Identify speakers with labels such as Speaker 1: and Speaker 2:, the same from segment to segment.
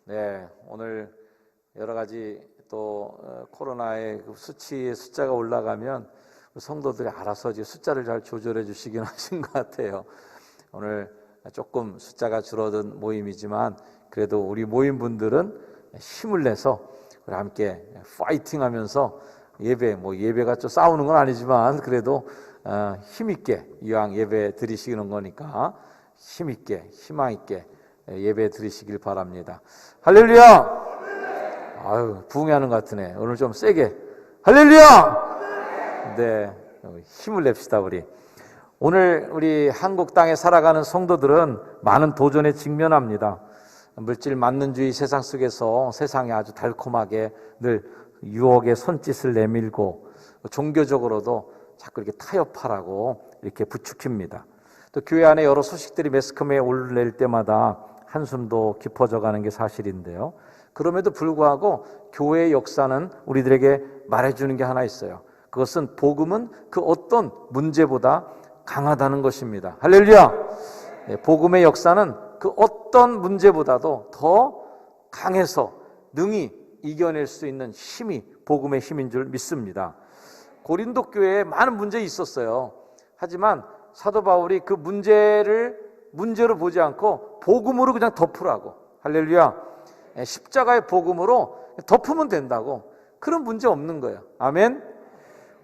Speaker 1: 네, 오늘 여러 가지 또 코로나의 그 수치의 숫자가 올라가면 성도들이 알아서 이제 숫자를 잘 조절해 주시긴 하신 것 같아요. 오늘 조금 숫자가 줄어든 모임이지만 그래도 우리 모임분들은 힘을 내서 우리 함께 파이팅하면서 예배가 좀 싸우는 건 아니지만 그래도 힘있게 이왕 예배 드리시는 거니까 힘있게 희망 있게 예배 드리시길 바랍니다. 할렐루야! 아유, 부흥하는 것 같으네. 오늘 좀 세게. 할렐루야! 네, 힘을 냅시다, 우리. 오늘 우리 한국 땅에 살아가는 성도들은 많은 도전에 직면합니다. 물질 만능주의 세상 속에서 세상이 아주 달콤하게 늘 유혹의 손짓을 내밀고 종교적으로도 자꾸 이렇게 타협하라고 이렇게 부추깁니다. 또 교회 안에 여러 소식들이 매스컴에 올릴 때마다 한숨도 깊어져 가는 게 사실인데요. 그럼에도 불구하고 교회의 역사는 우리들에게 말해주는 게 하나 있어요. 그것은 복음은 그 어떤 문제보다 강하다는 것입니다. 할렐루야! 복음의 역사는 그 어떤 문제보다도 더 강해서 능히 이겨낼 수 있는 힘이 복음의 힘인 줄 믿습니다. 고린도 교회에 많은 문제가 있었어요. 하지만 사도 바울이 그 문제로 보지 않고 복음으로 그냥 덮으라고. 할렐루야. 십자가의 복음으로 덮으면 된다고. 그런 문제 없는 거예요. 아멘.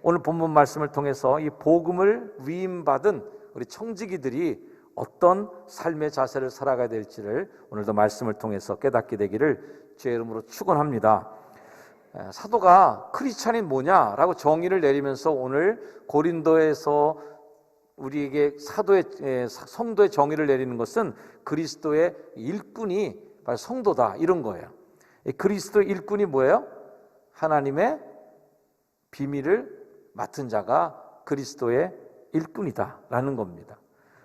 Speaker 1: 오늘 본문 말씀을 통해서 이 복음을 위임받은 우리 청지기들이 어떤 삶의 자세를 살아가야 될지를 오늘도 말씀을 통해서 깨닫게 되기를 주의 이름으로 축원합니다. 사도가 크리스찬이 뭐냐라고 정의를 내리면서 오늘 고린도에서 우리에게 성도의 정의를 내리는 것은 그리스도의 일꾼이 바로 성도다, 이런 거예요. 그리스도의 일꾼이 뭐예요? 하나님의 비밀을 맡은 자가 그리스도의 일꾼이다라는 겁니다.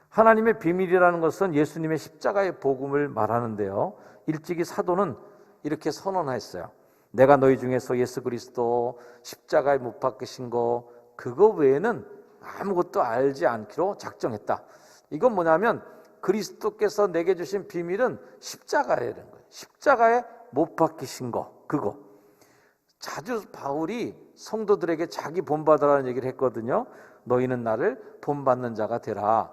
Speaker 1: 하나님의 비밀이라는 것은 예수님의 십자가의 복음을 말하는데요. 일찍이 사도는 이렇게 선언했어요. 내가 너희 중에서 예수 그리스도 십자가에 못 박히신 거 그거 외에는 아무것도 알지 않기로 작정했다. 이건 뭐냐면 그리스도께서 내게 주신 비밀은 십자가라는 거예요. 십자가에 못 박히신 거 그거. 자주 바울이 성도들에게 자기 본받으라는 얘기를 했거든요. 너희는 나를 본받는 자가 되라.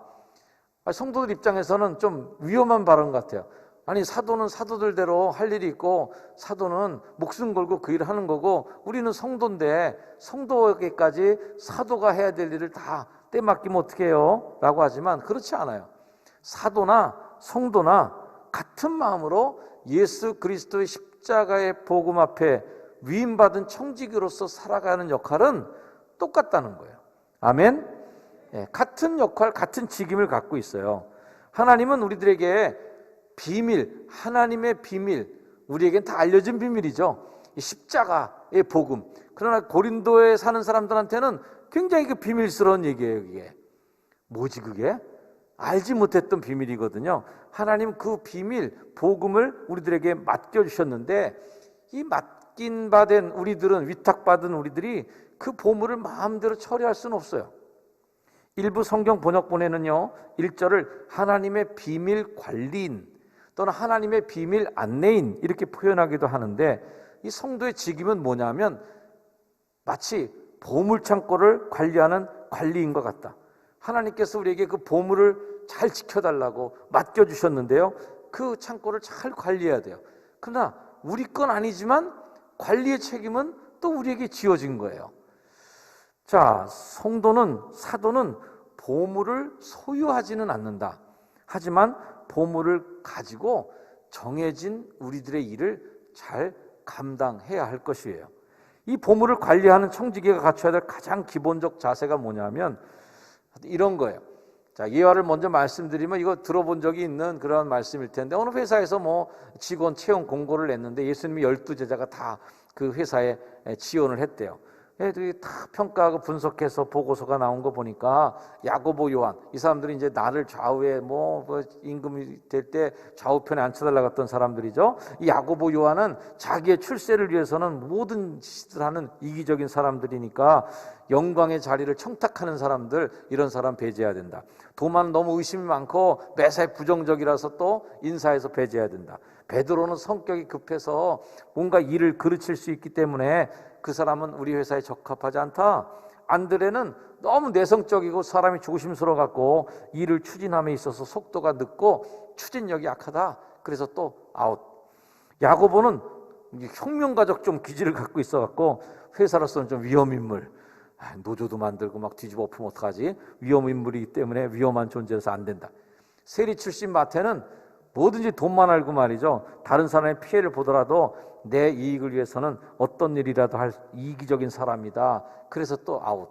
Speaker 1: 성도들 입장에서는 좀 위험한 발언 같아요. 아니, 사도는 사도들대로 할 일이 있고 사도는 목숨 걸고 그 일을 하는 거고 우리는 성도인데 성도에게까지 사도가 해야 될 일을 다 떼맡기면 어떻게 해요? 라고 하지만 그렇지 않아요. 사도나 성도나 같은 마음으로 예수 그리스도의 십자가의 복음 앞에 위임받은 청지기로서 살아가는 역할은 똑같다는 거예요. 아멘? 같은 역할, 같은 직임을 갖고 있어요. 하나님은 우리들에게 비밀, 하나님의 비밀, 우리에겐 다 알려진 비밀이죠. 이 십자가의 복음. 그러나 고린도에 사는 사람들한테는 굉장히 그 비밀스러운 얘기예요. 그게 뭐지 그게? 알지 못했던 비밀이거든요. 하나님 그 비밀, 복음을 우리들에게 맡겨주셨는데 이 맡긴 바 된 우리들은, 위탁받은 우리들이 그 보물을 마음대로 처리할 수는 없어요. 일부 성경 번역본에는요 1절을 하나님의 비밀 관리인 또는 하나님의 비밀 안내인 이렇게 표현하기도 하는데 이 성도의 직임은 뭐냐면 마치 보물창고를 관리하는 관리인과 같다. 하나님께서 우리에게 그 보물을 잘 지켜달라고 맡겨주셨는데요 그 창고를 잘 관리해야 돼요. 그러나 우리 건 아니지만 관리의 책임은 또 우리에게 지어진 거예요. 자, 성도는, 사도는 보물을 소유하지는 않는다. 하지만 보물을 가지고 정해진 우리들의 일을 잘 감당해야 할 것이에요. 이 보물을 관리하는 청지기가 갖춰야 될 가장 기본적 자세가 뭐냐면 이런 거예요. 자, 예화를 먼저 말씀드리면 이거 들어본 적이 있는 그런 말씀일 텐데 어느 회사에서 뭐 직원 채용 공고를 냈는데 예수님이 12제자가 다 그 회사에 지원을 했대요. 애들이 다 평가하고 분석해서 보고서가 나온 거 보니까 야고보 요한, 이 사람들이 이제 나를 좌우에 임금이 될 때 좌우편에 앉혀달라고 했던 사람들이죠. 이 야고보 요한은 자기의 출세를 위해서는 모든 짓을 하는 이기적인 사람들이니까 영광의 자리를 청탁하는 사람들, 이런 사람 배제해야 된다. 도마는 너무 의심이 많고 매사에 부정적이라서 또 인사해서 배제해야 된다. 베드로는 성격이 급해서 뭔가 일을 그르칠 수 있기 때문에 그 사람은 우리 회사에 적합하지 않다. 안드레는 너무 내성적이고 사람이 조심스러워 갖고 일을 추진함에 있어서 속도가 늦고 추진력이 약하다. 그래서 또 아웃. 야고보는 혁명가적 좀 기질을 갖고 있어 갖고 회사로서는 좀 위험인물. 노조도 만들고 막 뒤집어 엎으면 어떡하지? 위험인물이기 때문에 위험한 존재라서 안 된다. 세리 출신 마태는 뭐든지 돈만 알고 말이죠. 다른 사람의 피해를 보더라도 내 이익을 위해서는 어떤 일이라도 할 이기적인 사람이다. 그래서 또 아웃.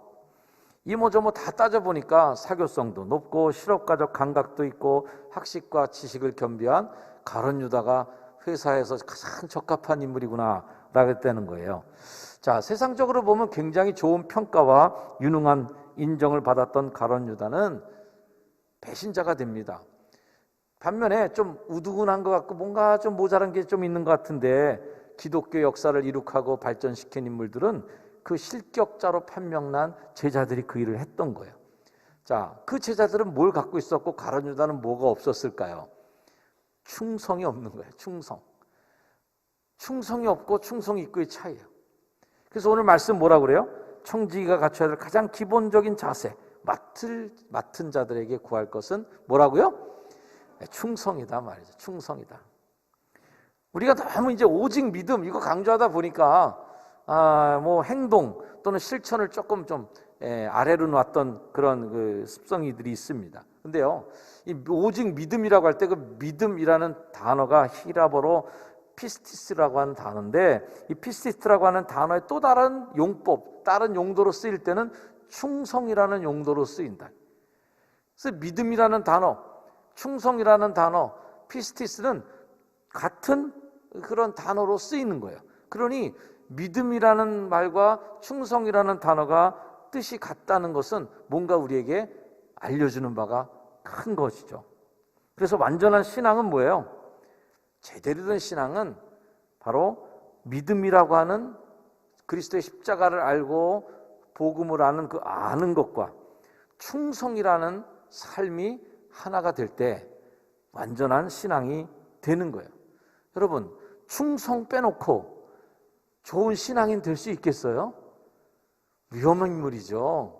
Speaker 1: 이모저모 다 따져보니까 사교성도 높고 실업가적 감각도 있고 학식과 지식을 겸비한 가룟 유다가 회사에서 가장 적합한 인물이구나 라고 했다는 거예요. 자, 세상적으로 보면 굉장히 좋은 평가와 유능한 인정을 받았던 가룟 유다는 배신자가 됩니다. 반면에 좀 우두근한 것 같고 뭔가 좀 모자란 게 좀 있는 것 같은데 기독교 역사를 이룩하고 발전시킨 인물들은 그 실격자로 판명난 제자들이 그 일을 했던 거예요. 자, 그 제자들은 뭘 갖고 있었고 가룟 유다는 뭐가 없었을까요? 충성이 없는 거예요. 충성이 없고 충성이 있고의 차이예요. 그래서 오늘 말씀 뭐라고 그래요? 청지기가 갖춰야 될 가장 기본적인 자세, 맡은 자들에게 구할 것은 뭐라고요? 충성이다 말이죠. 충성이다. 우리가 너무 이제 오직 믿음 이거 강조하다 보니까 뭐 행동 또는 실천을 조금 좀 아래로 놨던 그런 그 습성이들이 있습니다. 근데요, 이 오직 믿음이라고 할 때 그 믿음이라는 단어가 히라보로 피스티스라고 하는 단어인데, 이 피스티스라고 하는 단어의 또 다른 용법, 다른 용도로 쓰일 때는 충성이라는 용도로 쓰인다. 그래서 믿음이라는 단어, 충성이라는 단어, 피스티스는 같은 그런 단어로 쓰이는 거예요. 그러니 믿음이라는 말과 충성이라는 단어가 뜻이 같다는 것은 뭔가 우리에게 알려주는 바가 큰 것이죠. 그래서 완전한 신앙은 뭐예요? 제대로 된 신앙은 바로 믿음이라고 하는 그리스도의 십자가를 알고 복음을 아는 그 아는 것과 충성이라는 삶이 하나가 될 때 완전한 신앙이 되는 거예요. 여러분, 충성 빼놓고 좋은 신앙인 될 수 있겠어요? 위험한 인물이죠.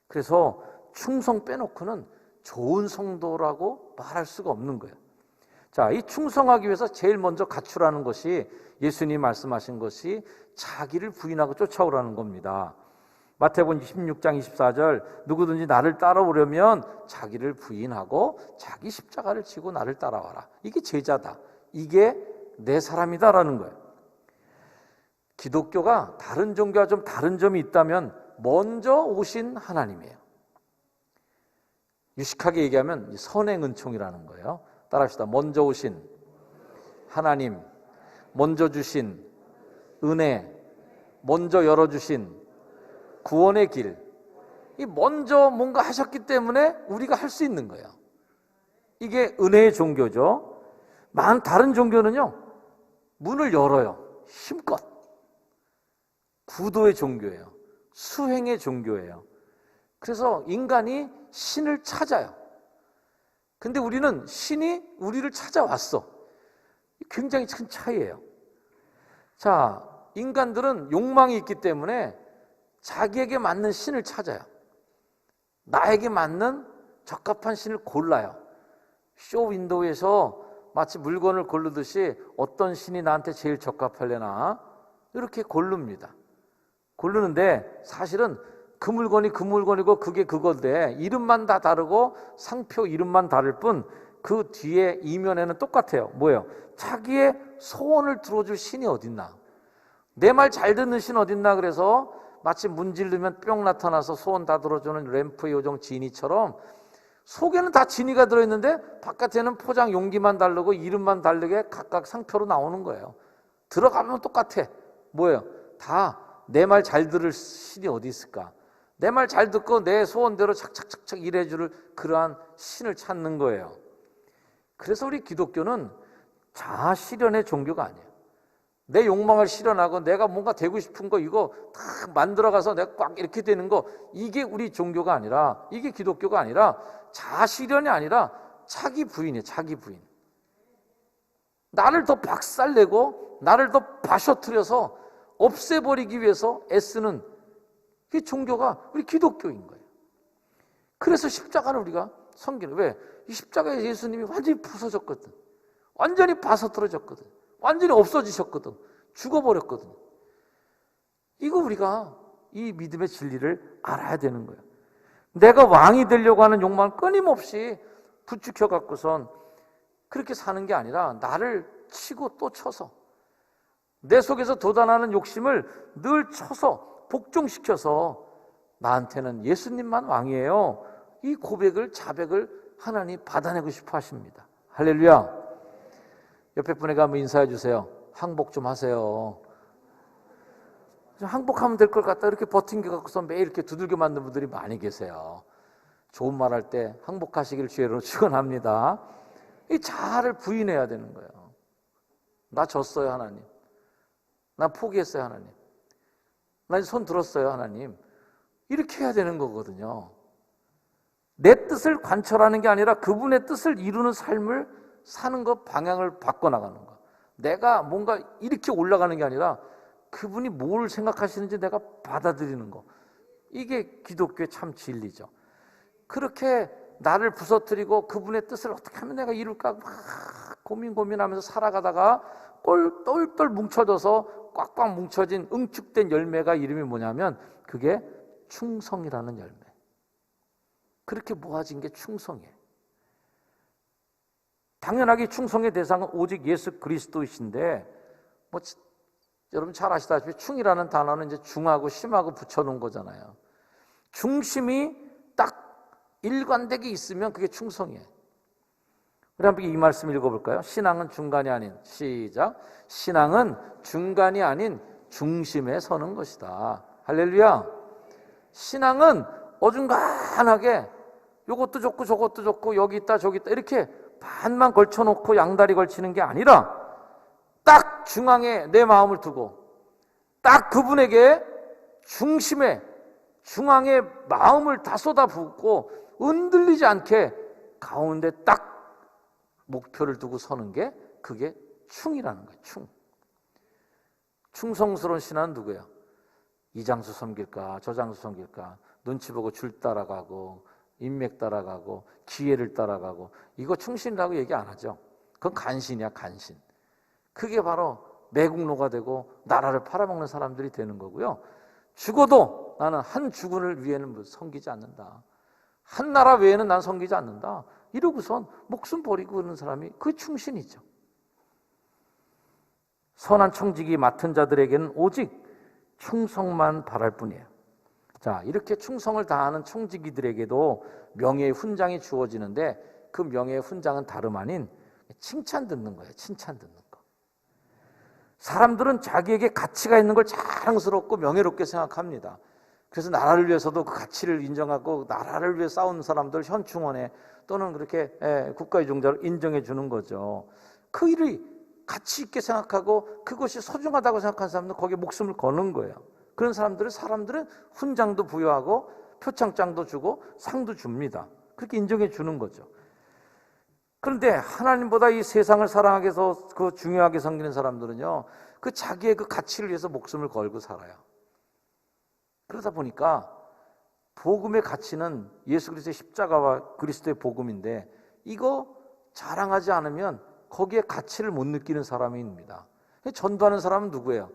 Speaker 1: 그래서 충성 빼놓고는 좋은 성도라고 말할 수가 없는 거예요. 자, 이 충성하기 위해서 제일 먼저 갖추라는 것이 예수님이 말씀하신 것이 자기를 부인하고 쫓아오라는 겁니다. 마태복음 26장 24절 누구든지 나를 따라오려면 자기를 부인하고 자기 십자가를 지고 나를 따라와라. 이게 제자다. 이게 내 사람이다라는 거예요. 기독교가 다른 종교와 좀 다른 점이 있다면 먼저 오신 하나님이에요. 유식하게 얘기하면 선행 은총이라는 거예요. 따라합시다. 먼저 오신 하나님, 먼저 주신 은혜, 먼저 열어주신 구원의 길, 이 먼저 뭔가 하셨기 때문에 우리가 할 수 있는 거예요. 이게 은혜의 종교죠. 다른 종교는요, 문을 열어요. 힘껏. 구도의 종교예요. 수행의 종교예요. 그래서 인간이 신을 찾아요. 근데 우리는 신이 우리를 찾아왔어. 굉장히 큰 차이예요. 자, 인간들은 욕망이 있기 때문에 자기에게 맞는 신을 찾아요. 나에게 맞는 적합한 신을 골라요. 쇼 윈도우에서 마치 물건을 고르듯이 어떤 신이 나한테 제일 적합하려나 이렇게 고릅니다. 고르는데 사실은 그 물건이 그 물건이고 그게 그건데 이름만 다 다르고 상표 이름만 다를 뿐 그 뒤에 이면에는 똑같아요. 뭐예요? 자기의 소원을 들어줄 신이 어딨나? 내 말 잘 듣는 신 어딨나? 그래서 마치 문지르면 뿅 나타나서 소원 다 들어주는 램프의 요정 지니처럼 속에는 다 지니가 들어있는데 바깥에는 포장 용기만 다르고 이름만 다르게 각각 상표로 나오는 거예요. 들어가면 똑같아. 뭐예요? 다 내 말 잘 들을 신이 어디 있을까? 내 말 잘 듣고 내 소원대로 착착착착 일해줄 그러한 신을 찾는 거예요. 그래서 우리 기독교는 자아 실현의 종교가 아니에요. 내 욕망을 실현하고 내가 뭔가 되고 싶은 거 이거 딱 만들어가서 내가 꽉 이렇게 되는 거, 이게 우리 종교가 아니라, 이게 기독교가 아니라 자아실현이 아니라 자기 부인이에요. 자기 부인. 나를 더 박살내고 나를 더 바셔트려서 없애버리기 위해서 애쓰는 그 종교가 우리 기독교인 거예요. 그래서 십자가를 우리가 섬기는, 왜? 이 십자가에 예수님이 완전히 부서졌거든. 완전히 바서틀어졌거든. 완전히 없어지셨거든. 죽어버렸거든. 이거 우리가 이 믿음의 진리를 알아야 되는 거예요. 내가 왕이 되려고 하는 욕망을 끊임없이 부추겨 갖고선 그렇게 사는 게 아니라 나를 치고 또 쳐서 내 속에서 돋아나는 욕심을 늘 쳐서 복종시켜서 나한테는 예수님만 왕이에요. 이 고백을, 자백을 하나님 받아내고 싶어 하십니다. 할렐루야. 옆에 분에게 한번 인사해 주세요. 항복 좀 하세요. 항복하면 될 것 같다 이렇게 버틴 게 갖고서 매일 이렇게 두들겨 맞는 분들이 많이 계세요. 좋은 말 할 때 항복하시길 주의로 축원합니다. 이 자아를 부인해야 되는 거예요. 나 졌어요, 하나님. 나 포기했어요, 하나님. 나 이제 손 들었어요, 하나님. 이렇게 해야 되는 거거든요. 내 뜻을 관철하는 게 아니라 그분의 뜻을 이루는 삶을 사는 것, 방향을 바꿔나가는 거. 내가 뭔가 이렇게 올라가는 게 아니라 그분이 뭘 생각하시는지 내가 받아들이는 거. 이게 기독교의 참 진리죠. 그렇게 나를 부서뜨리고 그분의 뜻을 어떻게 하면 내가 이룰까 막 고민하면서 살아가다가 똘똘 뭉쳐져서 꽉꽉 뭉쳐진 응축된 열매가 이름이 뭐냐면 그게 충성이라는 열매. 그렇게 모아진 게 충성이에요. 당연하게 충성의 대상은 오직 예수 그리스도이신데, 뭐 여러분 잘 아시다시피 충이라는 단어는 이제 중하고 심하고 붙여놓은 거잖아요. 중심이 딱 일관되게 있으면 그게 충성이에요. 우리 한번 이 말씀 읽어볼까요? 신앙은 중간이 아닌, 시작. 신앙은 중간이 아닌 중심에 서는 것이다. 할렐루야. 신앙은 어중간하게 요것도 좋고 저것도 좋고 여기 있다 저기 있다 이렇게 반만 걸쳐놓고 양다리 걸치는 게 아니라 딱 중앙에 내 마음을 두고 딱 그분에게 중앙에 마음을 다 쏟아붓고 흔들리지 않게 가운데 딱 목표를 두고 서는 게 그게 충이라는 거예요. 충성스러운 신앙은 누구예요? 이 장수 섬길까 저 장수 섬길까 눈치 보고 줄 따라가고 인맥 따라가고 기회를 따라가고 이거 충신이라고 얘기 안 하죠. 그건 간신이야, 간신. 그게 바로 매국노가 되고 나라를 팔아먹는 사람들이 되는 거고요. 죽어도 나는 한 주군을 위해는 섬기지 않는다. 한 나라 외에는 난 섬기지 않는다. 이러고선 목숨 버리고 그러는 사람이 그게 충신이죠. 선한 청지기 맡은 자들에게는 오직 충성만 바랄 뿐이에요. 자, 이렇게 충성을 다하는 청지기들에게도 명예의 훈장이 주어지는데 그 명예의 훈장은 다름 아닌 칭찬 듣는 거예요. 칭찬 듣는 거. 사람들은 자기에게 가치가 있는 걸 자랑스럽고 명예롭게 생각합니다. 그래서 나라를 위해서도 그 가치를 인정하고 나라를 위해 싸우는 사람들 현충원에 또는 그렇게 국가의 종자로 인정해 주는 거죠. 그 일이 가치 있게 생각하고 그것이 소중하다고 생각하는 사람들은 거기에 목숨을 거는 거예요. 그런 사람들은 훈장도 부여하고 표창장도 주고 상도 줍니다. 그렇게 인정해 주는 거죠. 그런데 하나님보다 이 세상을 사랑하게 해서 그 중요하게 섬기는 사람들은요, 그 자기의 그 가치를 위해서 목숨을 걸고 살아요. 그러다 보니까 복음의 가치는 예수 그리스도의 십자가와 그리스도의 복음인데 이거 자랑하지 않으면 거기에 가치를 못 느끼는 사람입니다. 전도하는 사람은 누구예요?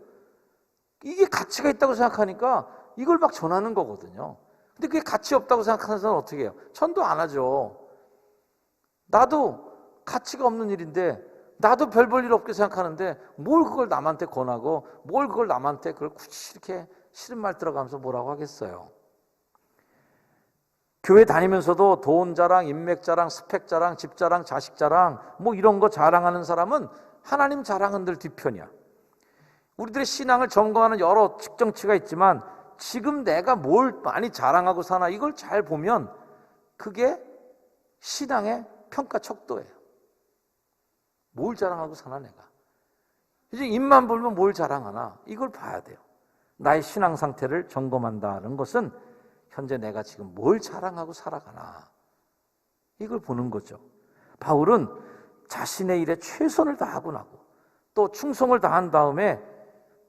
Speaker 1: 이게 가치가 있다고 생각하니까 이걸 막 전하는 거거든요. 근데 그게 가치 없다고 생각하는 사람은 어떻게 해요? 전도 안 하죠. 나도 가치가 없는 일인데 나도 별 볼 일 없게 생각하는데 뭘 그걸 남한테 권하고 뭘 그걸 남한테 그걸 굳이 이렇게 싫은 말 들어가면서 뭐라고 하겠어요. 교회 다니면서도 돈 자랑, 인맥 자랑, 스펙 자랑, 집 자랑, 자식 자랑 뭐 이런 거 자랑하는 사람은 하나님 자랑은 늘 뒤편이야. 우리들의 신앙을 점검하는 여러 측정치가 있지만 지금 내가 뭘 많이 자랑하고 사나 이걸 잘 보면 그게 신앙의 평가 척도예요. 뭘 자랑하고 사나 내가. 이제 입만 벌면 뭘 자랑하나? 이걸 봐야 돼요. 나의 신앙 상태를 점검한다는 것은 현재 내가 지금 뭘 자랑하고 살아가나? 이걸 보는 거죠. 바울은 자신의 일에 최선을 다하고 나고 또 충성을 다한 다음에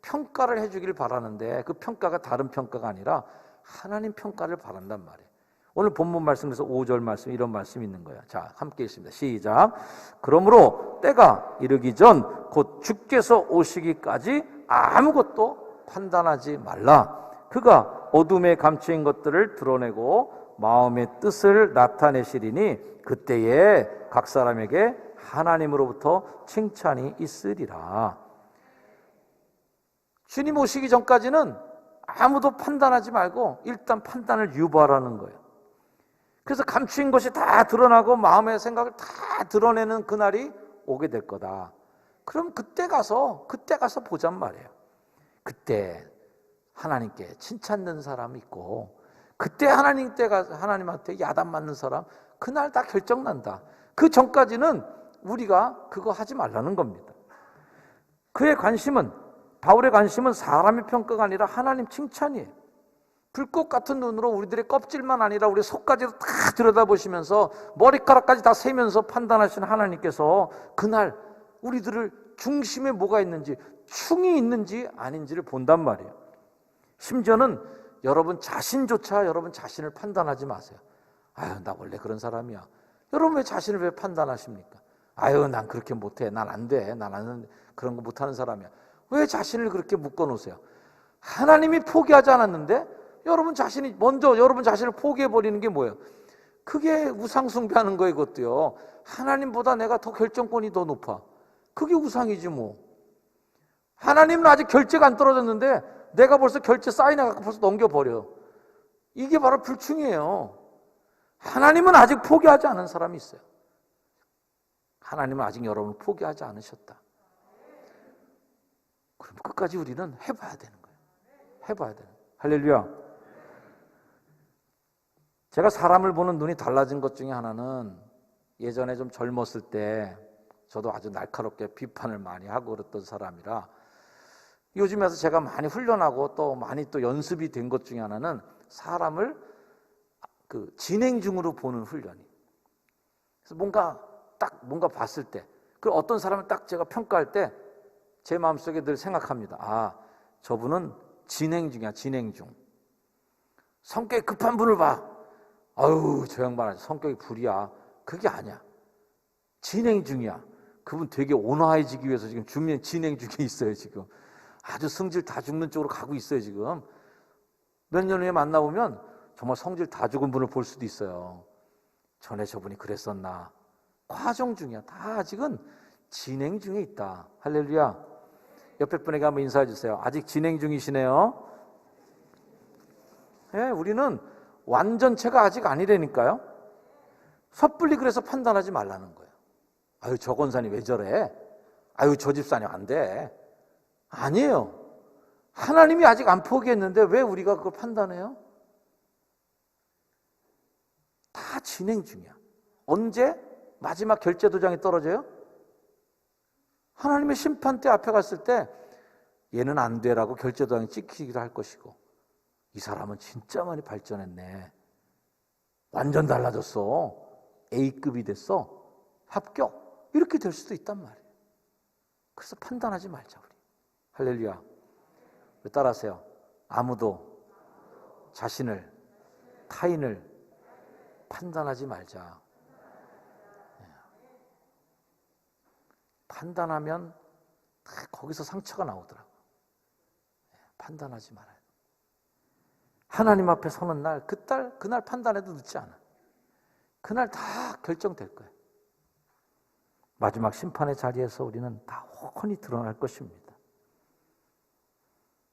Speaker 1: 평가를 해주길 바라는데 그 평가가 다른 평가가 아니라 하나님 평가를 바란단 말이에요. 오늘 본문 말씀에서 5절 말씀 이런 말씀이 있는 거예요. 자, 함께 읽습니다. 시작. 그러므로 때가 이르기 전 곧 주께서 오시기까지 아무것도 판단하지 말라. 그가 어둠에 감추인 것들을 드러내고 마음의 뜻을 나타내시리니 그때에 각 사람에게 하나님으로부터 칭찬이 있으리라. 주님 오시기 전까지는 아무도 판단하지 말고 일단 판단을 유발하는 거예요. 그래서 감추인 것이 다 드러나고 마음의 생각을 다 드러내는 그날이 오게 될 거다. 그럼 그때 가서 보잔 말이에요. 그때 하나님께 칭찬 넣는 사람이 있고 그때 하나님한테 야단 맞는 사람, 그날 다 결정난다. 그 전까지는 우리가 그거 하지 말라는 겁니다. 바울의 관심은 사람의 평가가 아니라 하나님 칭찬이에요. 불꽃 같은 눈으로 우리들의 껍질만 아니라 우리 속까지도 다 들여다보시면서 머리카락까지 다 세면서 판단하시는 하나님께서 그날 우리들을 중심에 뭐가 있는지, 충이 있는지 아닌지를 본단 말이에요. 심지어는 여러분 자신조차 여러분 자신을 판단하지 마세요. 아유, 나 원래 그런 사람이야. 여러분 왜 자신을 왜 판단하십니까? 아유, 난 그렇게 못해. 난 안 돼. 나는 그런 거 못하는 사람이야. 왜 자신을 그렇게 묶어놓으세요? 하나님이 포기하지 않았는데 여러분 자신을 포기해버리는 게 뭐예요? 그게 우상숭배하는 거예요. 그것도요. 하나님보다 내가 더 결정권이 더 높아. 그게 우상이지 뭐. 하나님은 아직 결제가 안 떨어졌는데 내가 벌써 결제 사인해갖고 벌써 넘겨버려. 이게 바로 불충이에요. 하나님은 아직 포기하지 않은 사람이 있어요. 하나님은 아직 여러분을 포기하지 않으셨다. 그럼 끝까지 우리는 해봐야 되는 거예요. 해봐야 되는 거예요. 할렐루야. 제가 사람을 보는 눈이 달라진 것 중에 하나는 예전에 좀 젊었을 때 저도 아주 날카롭게 비판을 많이 하고 그랬던 사람이라 요즘에서 제가 많이 훈련하고 또 많이 또 연습이 된 것 중에 하나는 사람을 그 진행 중으로 보는 훈련이. 그래서 뭔가 봤을 때, 그 어떤 사람을 딱 제가 평가할 때 제 마음속에 늘 생각합니다. 아, 저분은 진행 중이야, 진행 중. 성격이 급한 분을 봐. 아유, 저 양반 아주 성격이 불이야. 그게 아니야. 진행 중이야. 그분 되게 온화해지기 위해서 지금 진행 중에 있어요, 지금. 아주 성질 다 죽는 쪽으로 가고 있어요, 지금. 몇 년 후에 만나보면 정말 성질 다 죽은 분을 볼 수도 있어요. 전에 저분이 그랬었나. 과정 중이야. 다 아직은 진행 중에 있다. 할렐루야. 옆에 분에게 한번 인사해 주세요. 아직 진행 중이시네요. 예, 우리는 완전체가 아직 아니라니까요. 섣불리 그래서 판단하지 말라는 거예요. 아유, 저 권사님 왜 저래? 아유, 저 집사님 안 돼. 아니에요. 하나님이 아직 안 포기했는데 왜 우리가 그걸 판단해요? 다 진행 중이야. 언제 마지막 결제 도장이 떨어져요? 하나님의 심판대 앞에 갔을 때 얘는 안 돼라고 결제 도장이 찍히기도 할 것이고 이 사람은 진짜 많이 발전했네. 완전 달라졌어. A급이 됐어. 합격. 이렇게 될 수도 있단 말이에요. 그래서 판단하지 말자 우리. 할렐루야. 따라하세요. 아무도 자신을, 타인을 판단하지 말자. 판단하면 거기서 상처가 나오더라고요. 판단하지 말아요. 하나님 앞에 서는 날, 그날 판단해도 늦지 않아. 그날 다 결정될 거예요. 마지막 심판의 자리에서 우리는 다 훤히 드러날 것입니다.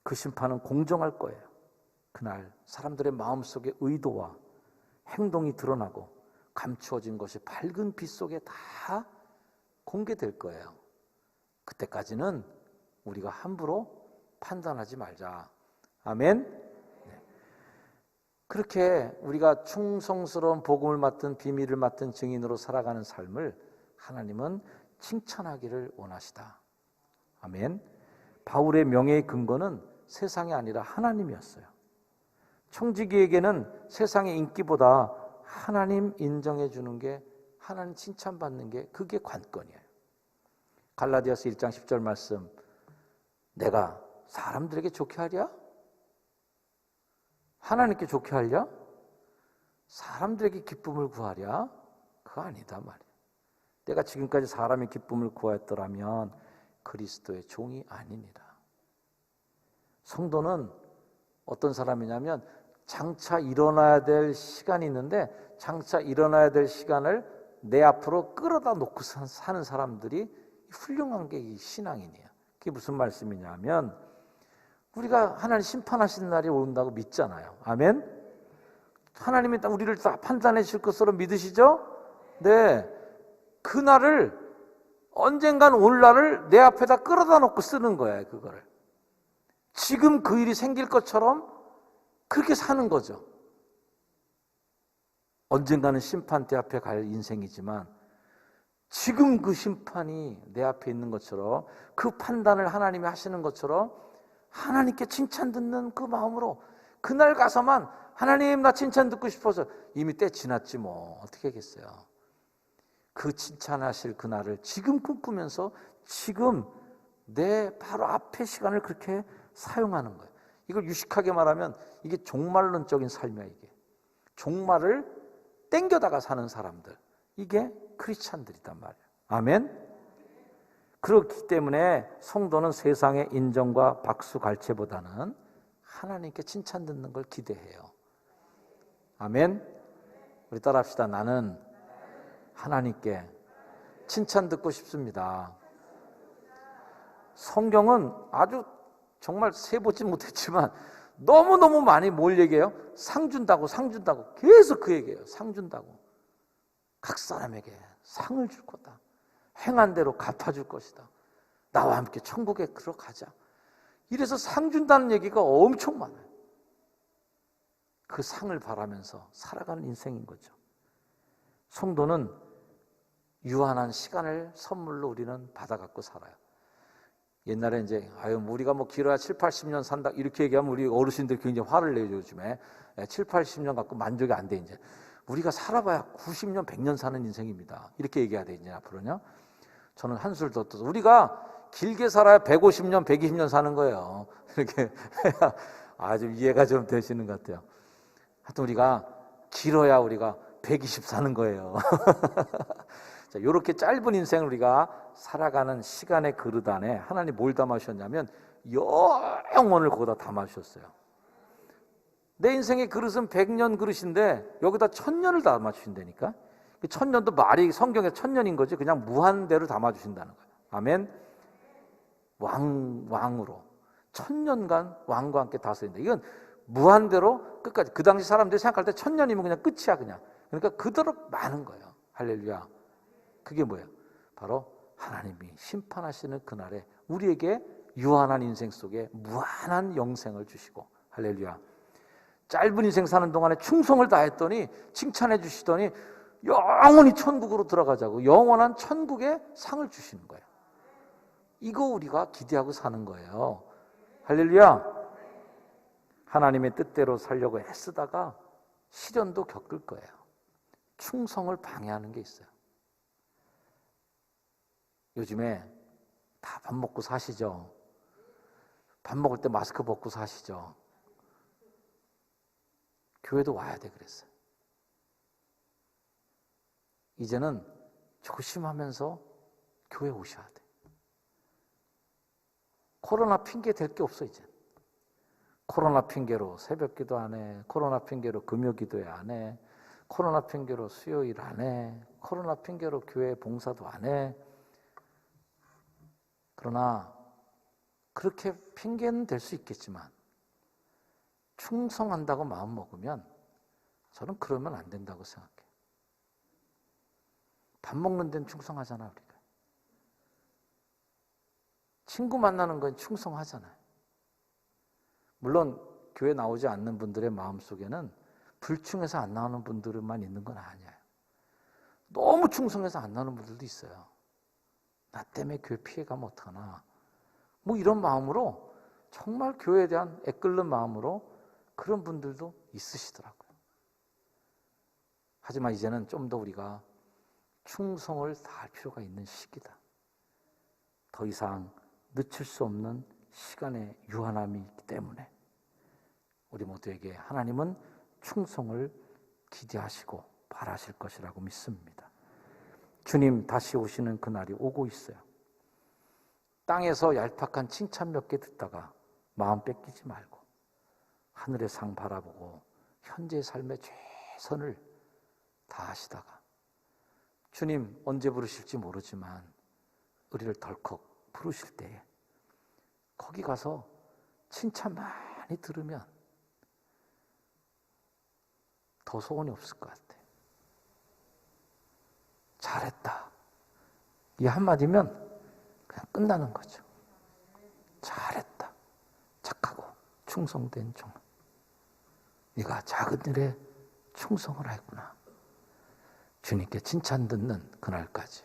Speaker 1: 그 심판은 공정할 거예요. 그날 사람들의 마음속의 의도와 행동이 드러나고 감추어진 것이 밝은 빛 속에 다 공개될 거예요. 그때까지는 우리가 함부로 판단하지 말자. 아멘. 네. 그렇게 우리가 충성스러운 복음을 맡은 비밀을 맡은 증인으로 살아가는 삶을 하나님은 칭찬하기를 원하시다. 아멘. 바울의 명예의 근거는 세상이 아니라 하나님이었어요. 청지기에게는 세상의 인기보다 하나님 인정해 주는 게, 하나님 칭찬받는 게, 그게 관건이에요. 갈라디아서 1장 10절 말씀, 내가 사람들에게 좋게 하랴? 하나님께 좋게 하랴? 사람들에게 기쁨을 구하랴? 그거 아니다 말이야. 내가 지금까지 사람의 기쁨을 구하였더라면 그리스도의 종이 아니니라. 성도는 어떤 사람이냐면 장차 일어나야 될 시간이 있는데 장차 일어나야 될 시간을 내 앞으로 끌어다 놓고 사는 사람들이 훌륭한 게 이 신앙인이에요. 그게 무슨 말씀이냐면 우리가 하나님 심판하시는 날이 온다고 믿잖아요. 아멘? 하나님이 우리를 다 판단해 주실 것으로 믿으시죠? 네. 그 날을 언젠간 올 날을 내 앞에다 끌어다 놓고 쓰는 거예요. 그거를 지금 그 일이 생길 것처럼 그렇게 사는 거죠. 언젠가는 심판대 앞에 갈 인생이지만 지금 그 심판이 내 앞에 있는 것처럼, 그 판단을 하나님이 하시는 것처럼 하나님께 칭찬 듣는 그 마음으로 그날 가서만 하나님 나 칭찬 듣고 싶어서, 이미 때 지났지 뭐 어떻게 하겠어요. 그 칭찬하실 그날을 지금 꿈꾸면서 지금 내 바로 앞의 시간을 그렇게 사용하는 거예요. 이걸 유식하게 말하면 이게 종말론적인 삶이야. 이게 종말을 땡겨다가 사는 사람들, 이게 크리스찬들이단 말이에요. 아멘. 그렇기 때문에 성도는 세상의 인정과 박수 갈채보다는 하나님께 칭찬 듣는 걸 기대해요. 아멘. 우리 따라합시다. 나는 하나님께 칭찬 듣고 싶습니다. 성경은 아주 정말 세보지 못했지만 너무너무 많이 뭘 얘기해요? 상 준다고, 상 준다고. 계속 그 얘기예요. 상 준다고. 각 사람에게 상을 줄 거다. 행한 대로 갚아줄 것이다. 나와 함께 천국에 들어가자. 이래서 상 준다는 얘기가 엄청 많아요. 그 상을 바라면서 살아가는 인생인 거죠. 성도는 유한한 시간을 선물로 우리는 받아갖고 살아요. 옛날에 이제 우리가 뭐 길어야 7, 80년 산다 이렇게 얘기하면 우리 어르신들 굉장히 화를 내요. 요즘에 7, 80년 갖고 만족이 안 돼. 이제 우리가 살아봐야 90년, 100년 사는 인생입니다. 이렇게 얘기해야 돼 이제 앞으로는요. 저는 한술 더 떠서 우리가 길게 살아야 150년, 120년 사는 거예요. 이렇게 아주 이해가 좀 되시는 것 같아요. 하여튼 우리가 길어야 우리가 120 사는 거예요. 자, 이렇게 짧은 인생을 우리가 살아가는 시간의 그릇 안에 하나님 뭘 담아주셨냐면 영원을 거기다 담아주셨어요. 내 인생의 그릇은 100년 그릇인데 여기다 1000년을 담아주신다니까. 1000년도 말이 성경에 1000년인 거지 그냥 무한대로 담아주신다는 거예요. 아멘. 왕으로 1000년간 왕과 함께 다스린다. 이건 무한대로 끝까지. 그 당시 사람들이 생각할 때 1000년이면 그냥 끝이야 그냥. 그러니까 그대로 많은 거예요. 할렐루야. 그게 뭐예요? 바로 하나님이 심판하시는 그날에 우리에게 유한한 인생 속에 무한한 영생을 주시고, 할렐루야. 짧은 인생 사는 동안에 충성을 다했더니 칭찬해 주시더니 영원히 천국으로 들어가자고 영원한 천국의 상을 주시는 거예요. 이거 우리가 기대하고 사는 거예요. 할렐루야. 하나님의 뜻대로 살려고 애쓰다가 시련도 겪을 거예요. 충성을 방해하는 게 있어요. 요즘에 다 밥 먹고 사시죠? 밥 먹을 때 마스크 벗고 사시죠? 교회도 와야 돼 그랬어요. 이제는 조심하면서 교회 오셔야 돼. 코로나 핑계 댈 게 없어 이제. 코로나 핑계로 새벽기도 안 해. 코로나 핑계로 금요기도회 안 해. 코로나 핑계로 수요일 안 해. 코로나 핑계로 교회 봉사도 안 해. 그러나 그렇게 핑계는 될 수 있겠지만 충성한다고 마음먹으면 저는 그러면 안 된다고 생각해요. 밥 먹는 데는 충성하잖아 우리가. 친구 만나는 건 충성하잖아요. 물론 교회 나오지 않는 분들의 마음속에는 불충해서 안 나오는 분들만 있는 건 아니에요. 너무 충성해서 안 나오는 분들도 있어요. 나 때문에 교회 피해가면 어떡하나. 뭐 이런 마음으로 정말 교회에 대한 애끓는 마음으로 그런 분들도 있으시더라고요. 하지만 이제는 좀 더 우리가 충성을 다할 필요가 있는 시기다. 더 이상 늦출 수 없는 시간의 유한함이 있기 때문에 우리 모두에게 하나님은 충성을 기대하시고 바라실 것이라고 믿습니다. 주님 다시 오시는 그날이 오고 있어요. 땅에서 얄팍한 칭찬 몇 개 듣다가 마음 뺏기지 말고 하늘의 상 바라보고 현재의 삶의 최선을 다하시다가 주님 언제 부르실지 모르지만 우리를 덜컥 부르실 때에 거기 가서 칭찬 많이 들으면 더 소원이 없을 것 같아요. 잘했다. 이 한마디면 그냥 끝나는 거죠. 잘했다. 착하고 충성된 종. 네가 작은 일에 충성을 했구나. 주님께 칭찬 듣는 그날까지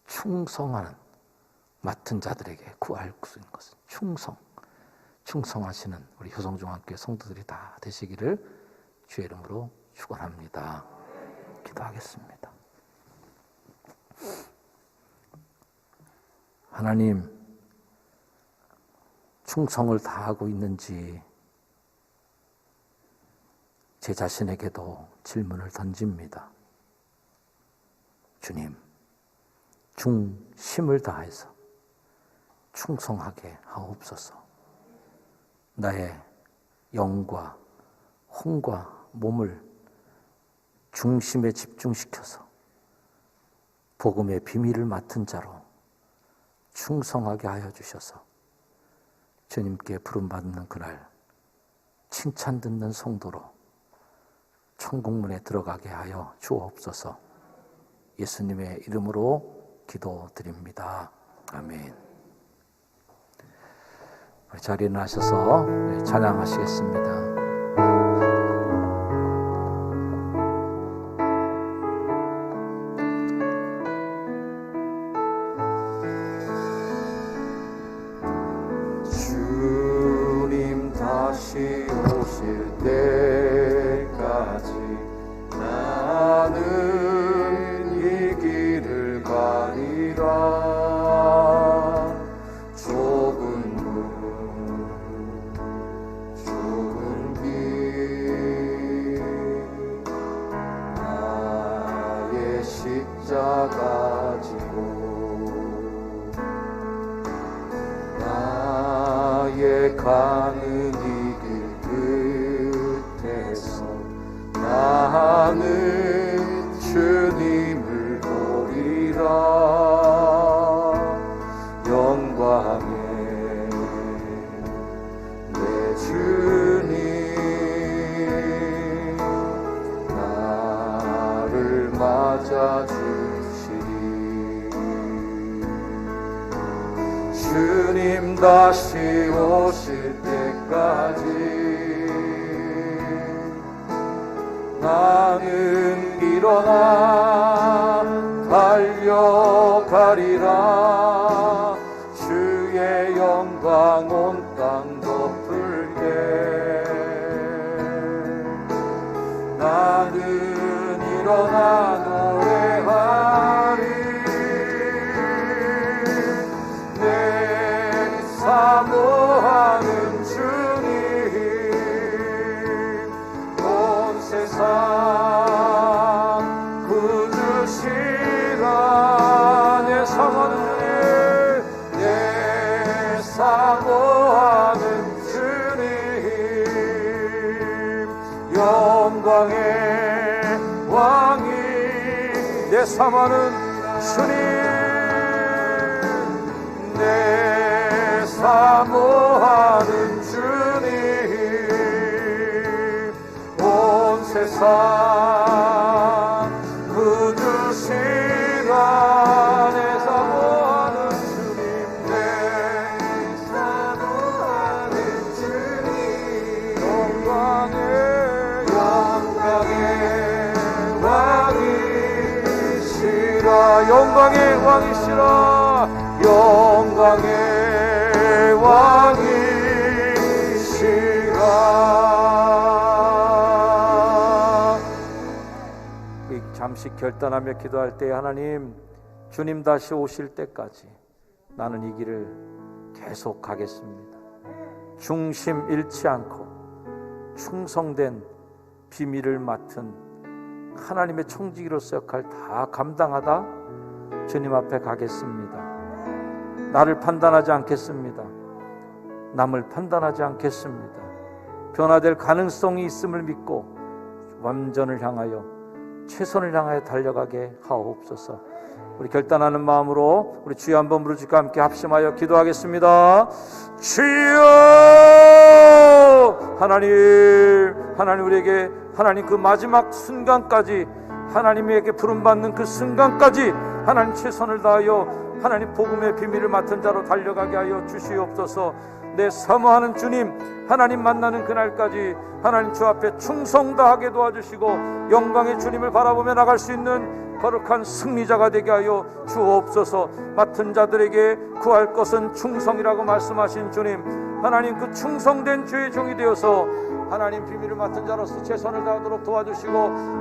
Speaker 1: 충성하는 맡은 자들에게 구할 수 있는 것은 충성하시는 우리 효성중학교 성도들이 다 되시기를 주의 이름으로 축원합니다. 기도하겠습니다. 하나님, 충성을 다하고 있는지 제 자신에게도 질문을 던집니다. 주님, 중심을 다해서 충성하게 하옵소서. 나의 영과 혼과 몸을 중심에 집중시켜서 복음의 비밀을 맡은 자로 충성하게 하여 주셔서 주님께 부름받는 그날 칭찬 듣는 성도로 천국문에 들어가게 하여 주옵소서. 예수님의 이름으로 기도드립니다. 아멘. 자리에 나셔서 찬양하시겠습니다.
Speaker 2: 주님 다시 오실 때까지 나는 이 길을 가리라. 좁은 길 나의 십자가 지고 나의 가는 이 길 끝에서 나는 주님을 보리라. 영광의 내 주님 나를 맞아주시리. 주님 다시 오실 때까지 나는 일어나 달려가리라. 주의 영광 온 땅 덮을 때 나는 일어나 노래하리. 내 사모하는 주님 온 세상 구주시라. 내 사모하는 주님 내 사모하는 주님 영광의 왕이 내 사모하는 주님 내 사모하는 주님 온 세상 구주시라. 내 사모하는 주님 내 사모하는 주님 영광의 왕이시라. 영광의 왕이시라. 영광의
Speaker 1: 잠시 결단하며 기도할 때 하나님, 주님 다시 오실 때까지 나는 이 길을 계속 가겠습니다. 중심 잃지 않고 충성된 비밀을 맡은 하나님의 청지기로서 역할 다 감당하다 주님 앞에 가겠습니다. 나를 판단하지 않겠습니다. 남을 판단하지 않겠습니다. 변화될 가능성이 있음을 믿고 완전을 향하여, 최선을 향하여 달려가게 하옵소서. 우리 결단하는 마음으로 우리 주여 한번 부르짖고 함께 합심하여 기도하겠습니다. 주여! 하나님 우리에게 하나님 그 마지막 순간까지, 하나님에게 부름받는 그 순간까지 하나님 최선을 다하여 하나님 복음의 비밀을 맡은 자로 달려가게 하여 주시옵소서. 내 사모하는 주님, 하나님 만나는 그날까지 하나님 주 앞에 충성 다하게 도와주시고 영광의 주님을 바라보며 나갈 수 있는 거룩한 승리자가 되게 하여 주옵소서. 맡은 자들에게 구할 것은 충성이라고 말씀하신 주님, 하나님 그 충성된 주의 종이 되어서 하나님 비밀을 맡은 자로서 최선을 다하도록 도와주시고,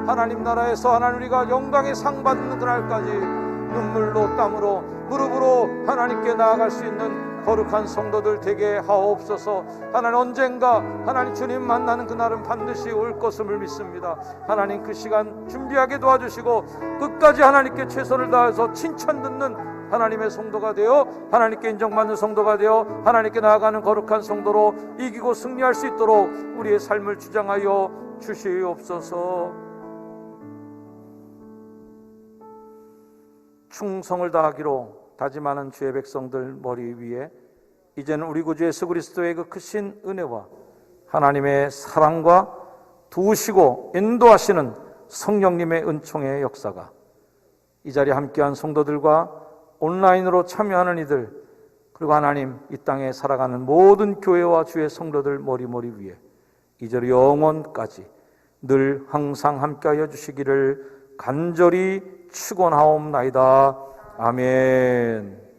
Speaker 1: 하나님 나라에서 하나님 우리가 영광의 상 받는 그날까지 눈물로 땀으로 무릎으로 하나님께 나아갈 수 있는 거룩한 성도들 되게 하옵소서. 하나님 언젠가 하나님 주님 만나는 그날은 반드시 올 것임을 믿습니다. 하나님 그 시간 준비하게 도와주시고 끝까지 하나님께 최선을 다해서 칭찬 듣는 하나님의 성도가 되어 하나님께 인정받는 성도가 되어 하나님께 나아가는 거룩한 성도로 이기고 승리할 수 있도록 우리의 삶을 주장하여 주시옵소서. 충성을 다하기로 다짐하는 주의 백성들 머리 위에 이제는 우리 구주 예수 그리스도의 그 크신 은혜와 하나님의 사랑과 도우시고 인도하시는 성령님의 은총의 역사가 이 자리에 함께한 성도들과 온라인으로 참여하는 이들, 그리고 하나님 이 땅에 살아가는 모든 교회와 주의 성도들 머리 위에 이제로 영원까지 늘 항상 함께하여 주시기를 간절히 축원하옵나이다. 아멘.